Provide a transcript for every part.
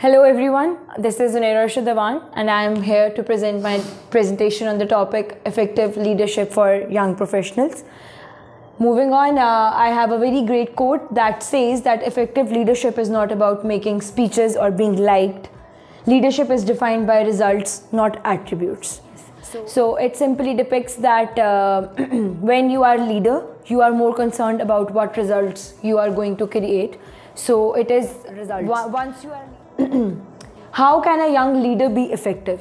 Hello everyone, this is Zunaira Arshad and I am here to present my presentation on the topic Effective Leadership for Young Professionals. Moving on, I have a very great quote that says that effective leadership is not about making speeches or being liked. Leadership is defined by results, not attributes. So it simply depicts that when you are a leader, you are more concerned about what results you are going to create. So it is results. Once you are how can a young leader be effective?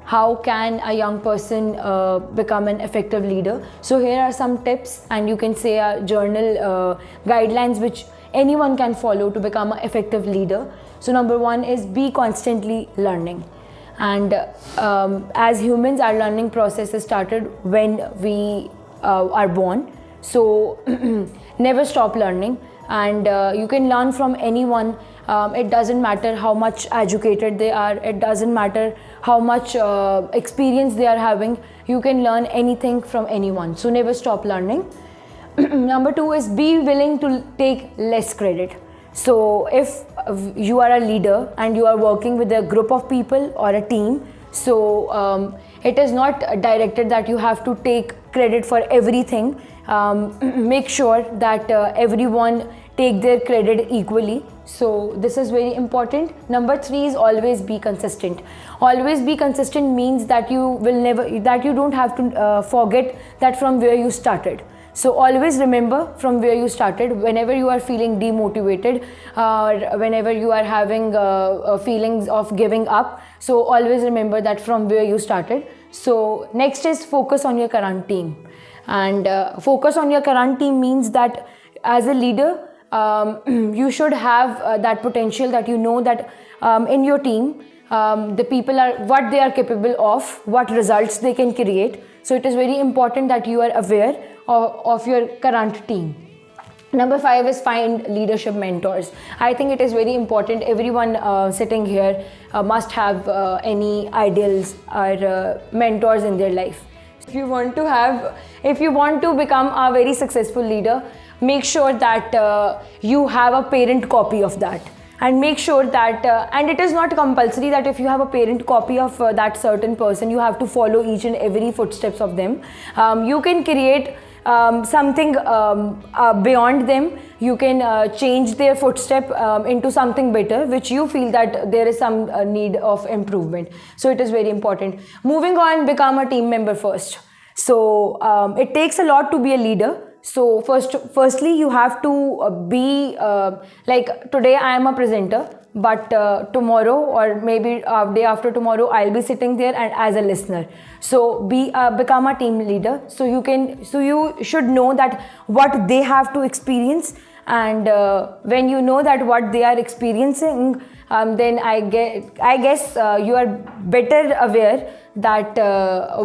How can a young person become an effective leader? So here are some tips, and you can say a journal guidelines which anyone can follow to become an effective leader. So number one is be constantly learning. And as humans, our learning process is started when we are born. So never stop learning, and you can learn from anyone. It doesn't matter how much educated they are, it doesn't matter how much experience they are having. You can learn anything from anyone, so never stop learning. Number two is be willing to take less credit. So if you are a leader and you are working with a group of people or a team, so it is not directed that you have to take credit for everything. Make sure that everyone take their credit equally. So this is very important. Number three is always be consistent. Always be consistent means that you don't have to forget that from where you started. So always remember from where you started. Whenever you are feeling demotivated or whenever you are having feelings of giving up, so always remember that from where you started. So next is focus on your current team. And focus on your current team means that as a leader, you should have that potential that you know that in your team, the people are what they are capable of, what results they can create. So it is very important that you are aware of your current team. Number five is find leadership mentors. I think it is very important. Everyone sitting here must have any ideals or mentors in their life. If you want to become a very successful leader, make sure that you have a parent copy of that, and make sure that and it is not compulsory that if you have a parent copy of that certain person, you have to follow each and every footsteps of them. You can create something beyond them. You can change their footstep into something better, which you feel that there is some need of improvement. So it is very important. Moving on, become a team member first. So it takes a lot to be a leader. So firstly, you have to be like today I am a presenter, but tomorrow or maybe day after tomorrow I'll be sitting there and as a listener. So become a team leader. So you should know that what they have to experience, and when you know that what they are experiencing, then I guess you are better aware that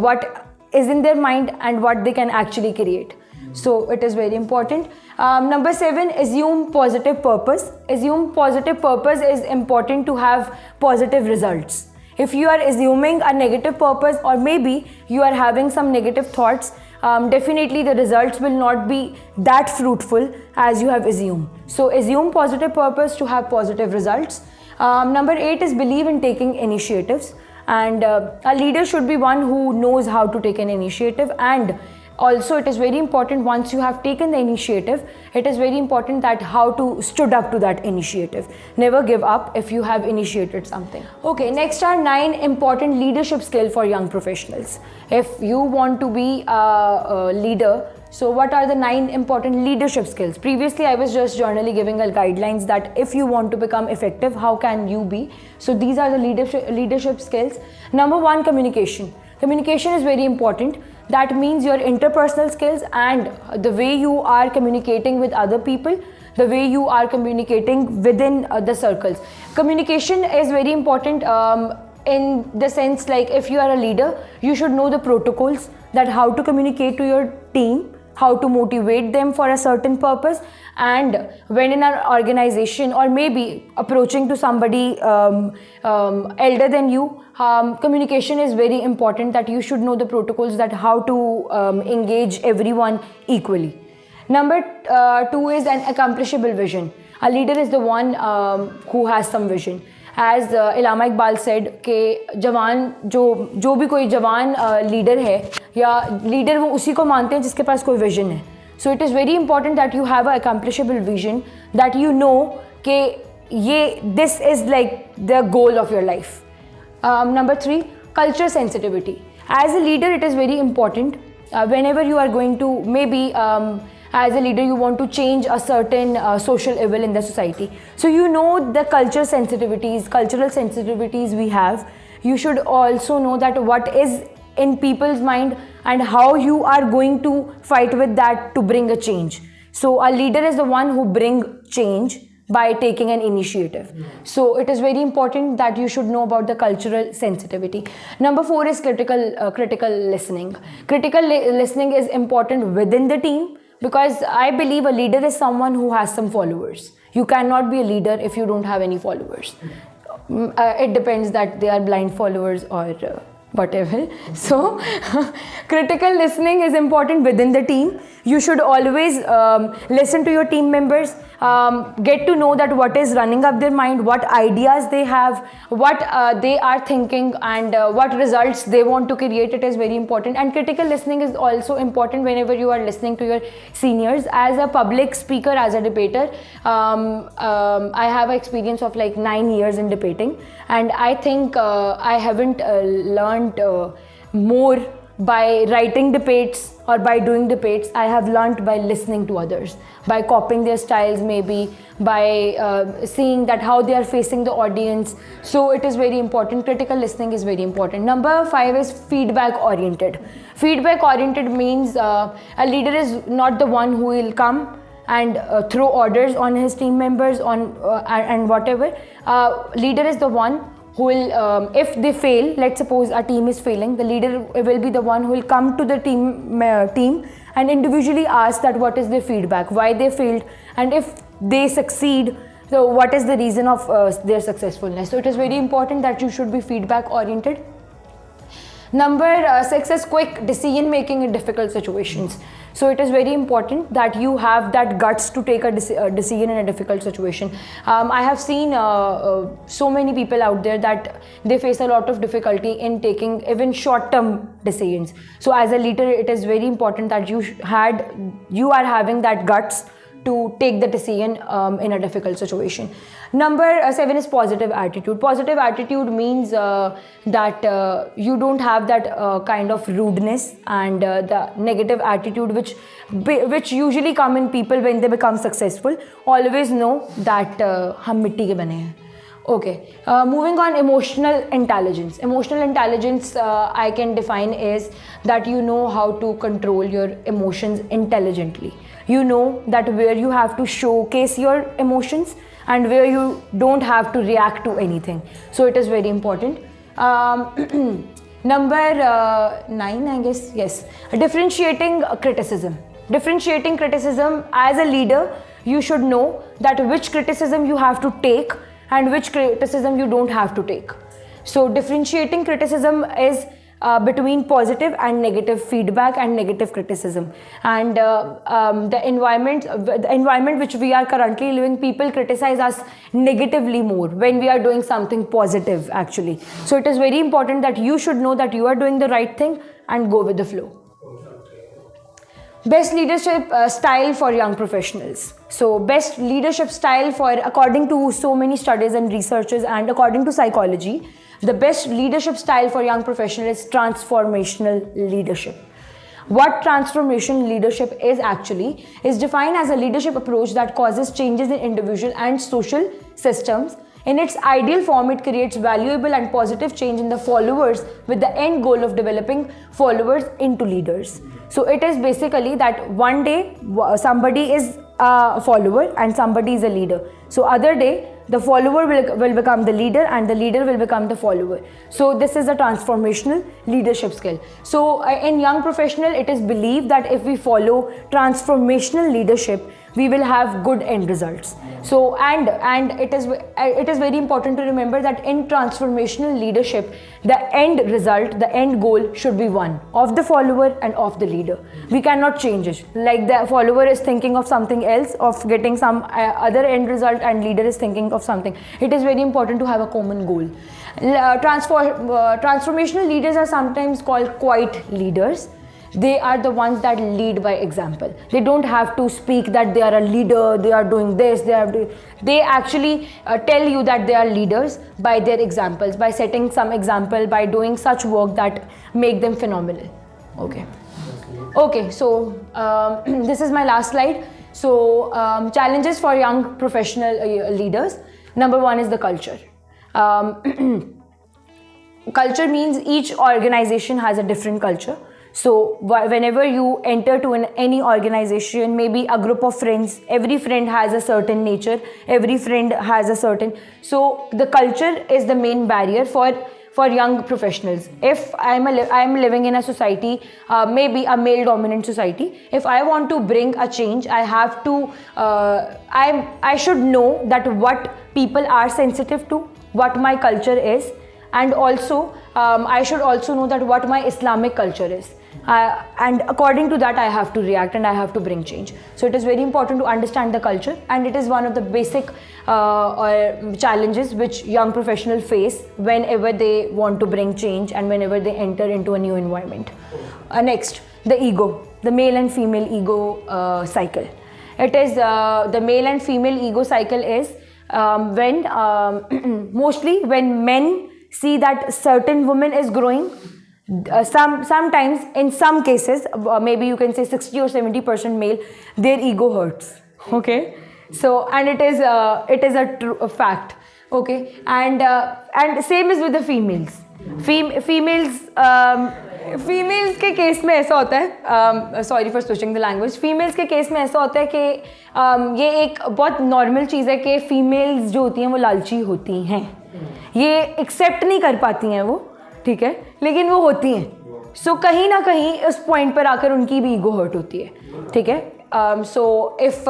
what is in their mind and what they can actually create. So it is very important. Number seven, assume positive purpose. Assume positive purpose is important to have positive results. If you are assuming a negative purpose, or maybe you are having some negative thoughts, definitely the results will not be that fruitful as you have assumed. So assume positive purpose to have positive results. Number eight is believe in taking initiatives. And a leader should be one who knows how to take an initiative, and also it is very important once you have taken the initiative, it is very important that how to stood up to that initiative. Never give up if you have initiated something. Okay, next are 9 important leadership skills for young professionals. If you want to be a leader, so what are the 9 important leadership skills? Previously, I was just generally giving a guidelines that if you want to become effective, how can you be? So these are the leadership skills. Number 1, communication. Communication is very important. That means your interpersonal skills and the way you are communicating with other people, the way you are communicating within the circles. Communication is very important in the sense, like if you are a leader, you should know the protocols, that how to communicate to your team, how to motivate them for a certain purpose, and when in an organization or maybe approaching to somebody elder than you, communication is very important, that you should know the protocols, that how to engage everyone equally. Number 2 is an accomplishable vision. A leader is the one who has some vision. as Allama Iqbal said कि जवान जो भी कोई जवान leader है या leader वो उसी को मानते हैं जिसके पास कोई विजन है. So it is very important that you have an accomplishable vision, that you know कि this is like the goal of your life. Number 3, culture sensitivity. As a leader, it is very important whenever you are going to maybe as a leader you want to change a certain social evil in the society. So you know the cultural sensitivities we have. You should also know that what is in people's mind and how you are going to fight with that to bring a change. So a leader is the one who bring change by taking an initiative. So it is very important that you should know about the cultural sensitivity. Number 4 is critical listening. Critical listening is important within the team, because I believe a leader is someone who has some followers. You cannot be a leader if you don't have any followers. It depends that they are blind followers or whatever. So critical listening is important within the team. You should always listen to your team members, get to know that what is running up their mind, what ideas they have, what they are thinking, and what results they want to create. It is very important. And critical listening is also important whenever you are listening to your seniors. As a public speaker, as a debater, I have an experience of like 9 years in debating, and I think I haven't learned more by writing debates or by doing debates. I have learned by listening to others, by copying their styles, maybe by seeing that how they are facing the audience. So it is very important. Critical listening is very important. Number 5 is feedback oriented. Feedback oriented means a leader is not the one who will come and throw orders on his team members and whatever. Leader is the one who will, if they fail, let's suppose a team is failing, the leader will be the one who will come to the team and individually ask that what is their feedback, why they failed, and if they succeed, so what is the reason of their successfulness. So it is very important that you should be feedback oriented. Number 6 is quick decision making in difficult situations. So it is very important that you have that guts to take a decision in a difficult situation. I have seen so many people out there that they face a lot of difficulty in taking even short-term decisions. So as a leader, it is very important that you are having that guts to take the decision in a difficult situation. Number 7 is positive attitude. Positive attitude means that you don't have that kind of rudeness and the negative attitude which usually come in people when they become successful. Always know that hum mitti ke bane hain. Okay, moving on, emotional intelligence. Emotional intelligence I can define is that you know how to control your emotions intelligently. You know that where you have to showcase your emotions and where you don't have to react to anything. So it is very important. Number 9, I guess, yes. Differentiating criticism. Differentiating criticism, as a leader, you should know that which criticism you have to take and which criticism you don't have to take. So differentiating criticism is between positive and negative feedback and negative criticism. And the environment which we are currently living, people criticize us negatively more when we are doing something positive actually. So it is very important that you should know that you are doing the right thing and go with the flow. Best leadership style for young professionals. So best leadership style according to so many studies and researchers and according to psychology, the best leadership style for young professionals is transformational leadership. What transformational leadership is actually is defined as a leadership approach that causes changes in individual and social systems. In its ideal form, it creates valuable and positive change in the followers with the end goal of developing followers into leaders. So it is basically that one day somebody is a follower and somebody is a leader. So other day the follower will become the leader and the leader will become the follower. So this is a transformational leadership skill. So in young professional, it is believed that if we follow transformational leadership, we will have good end results. So and it is very important to remember that in transformational leadership, the end result, the end goal should be one, of the follower and of the leader. We cannot change it. Like the follower is thinking of something else, of getting some other end result, and leader is thinking of something. It is very important to have a common goal. Transformational leaders are sometimes called quiet leaders. They are the ones that lead by example. They don't have to speak that they are a leader, they are doing this, they actually tell you that they are leaders by their examples, by setting some example, by doing such work that make them phenomenal. Okay, so this is my last slide. So challenges for young professional leaders. Number one is the culture. Culture means each organization has a different culture. So whenever you enter to any organization, maybe a group of friends, every friend has a certain nature, every friend has a certain, so the culture is the main barrier for young professionals. If I'm living in a society, maybe a male dominant society, if I want to bring a change, I have to I should know that what people are sensitive to, what my culture is, and also I should also know that what my Islamic culture is. And according to that, I have to react and I have to bring change. So it is very important to understand the culture, and it is one of the basic challenges which young professionals face whenever they want to bring change and whenever they enter into a new environment. Next, the ego, the male and female ego cycle. It is the male and female ego cycle is when mostly when men see that certain woman is growing. Sometimes in some cases, maybe you can say 60 or 70% male, their ego hurts. Okay, so and it is a fact. Okay, and same is with the females. Females के case में ऐसा होता है, sorry for switching the language, females के case में ऐसा होता है कि ये एक बहुत नॉर्मल चीज़ है कि फीमेल्स जो होती हैं वो लालची होती हैं, ये एक्सेप्ट नहीं कर पाती हैं वो, ठीक है, लेकिन वो होती हैं. सो कहीं ना कहीं उस पॉइंट पर आकर उनकी भी ईगो हर्ट होती है, ठीक है. So if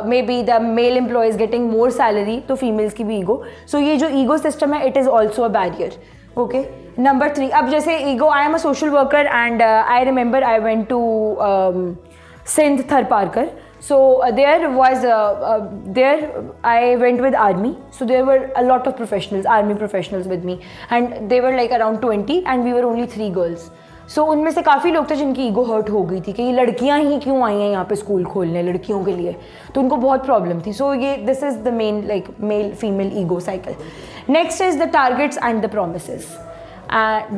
maybe the male employ is getting more salary, तो फीमेल्स की भी ईगो, सो ये जो ईगो सिस्टम है, it is also a barrier. Okay, number 3, अब जैसे ego, I am a social worker and I remember I went to Sindh Tharparkar. So there I went with army. So there were a lot of professionals, army professionals with me, and they were like around 20 and we were only 3 girls. So उनमें से काफ़ी लोग थे जिनकी ego hurt हो गई थी कि ये लड़कियां ही क्यों आई हैं यहाँ पे स्कूल खोलने लड़कियों के लिए, तो उनको बहुत प्रॉब्लम थी. सो ये this is the main like male female ego cycle. Next is the targets and the promises.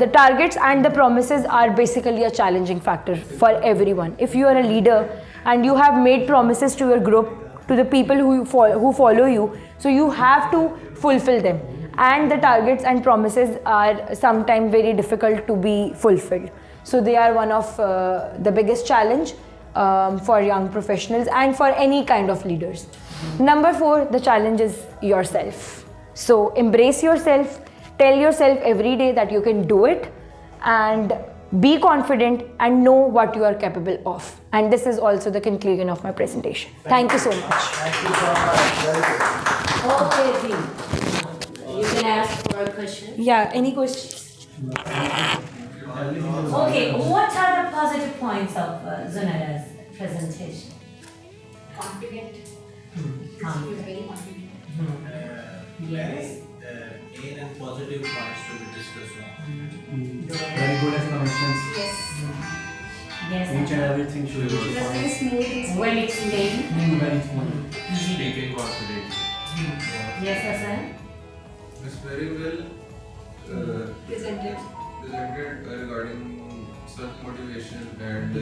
The targets and the promises are basically a challenging factor for everyone. If you are a leader and you have made promises to your group, to the people who follow you, so you have to fulfill them. And the targets and promises are sometimes very difficult to be fulfilled. So they are one of the biggest challenge for young professionals and for any kind of leaders. Number 4, the challenge is yourself. So embrace yourself. Tell yourself every day that you can do it, and be confident and know what you are capable of. And this is also the conclusion of my presentation. Thank you so much. Thank you so much. Okay, Dee. You can ask for a question. Yeah, any questions? Okay, what are the positive points of Zunaira's presentation? Confident. Confident. Very confident. Yes. Main and positive points to be discussed on. Very good explanations. Yes. Yes. Each and everything should be It was very smooth. Well explained. very smooth. Speaking confidently. Yes, Hassan. It's very well Presented. presented regarding self-motivation and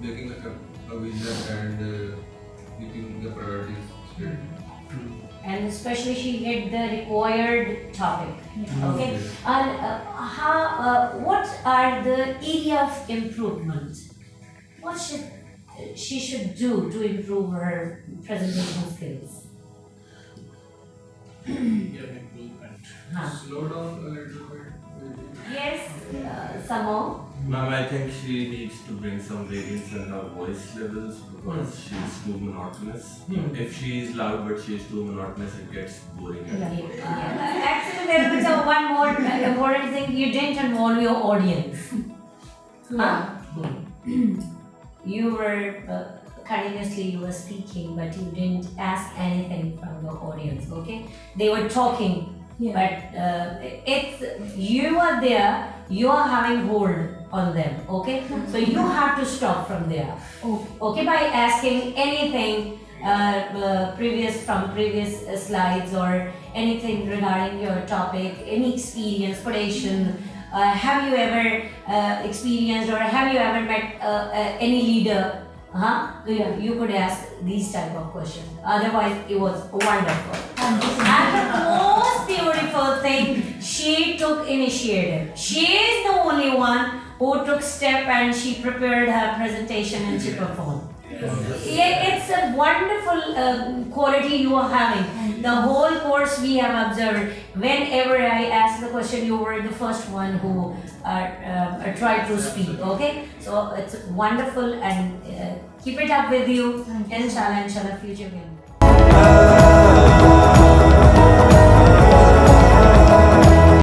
making a vision and keeping the priorities straight. And especially she hit the required topic. Okay. And what are the area of improvement? What she should do to improve her presentation skills? Slow down a little bit. Maybe. Yes, some more. Ma'am, I think she needs to bring some variance in her voice levels because she's too monotonous. If she is loud but she is too monotonous, it gets boring. Actually, there was one more important thing. You didn't involve your audience. You were continuously you were speaking, but you didn't ask anything from your audience. Okay, they were talking, but it's you are there. You are having hold on them. Okay, so you have to stop from there. Okay, by asking anything previous slides or anything regarding your topic, any experience, potential. Have you ever experienced or have you ever met any leader? So you could ask these type of questions. Otherwise, it was wonderful. And the most beautiful thing, she took initiative. She is the only one who took step and she prepared her presentation and she performed. It's a wonderful quality you are having. The whole course we have observed. Whenever I ask the question, you were the first one who tried to speak. Okay, so it's wonderful and keep it up with you. Inshallah, future will.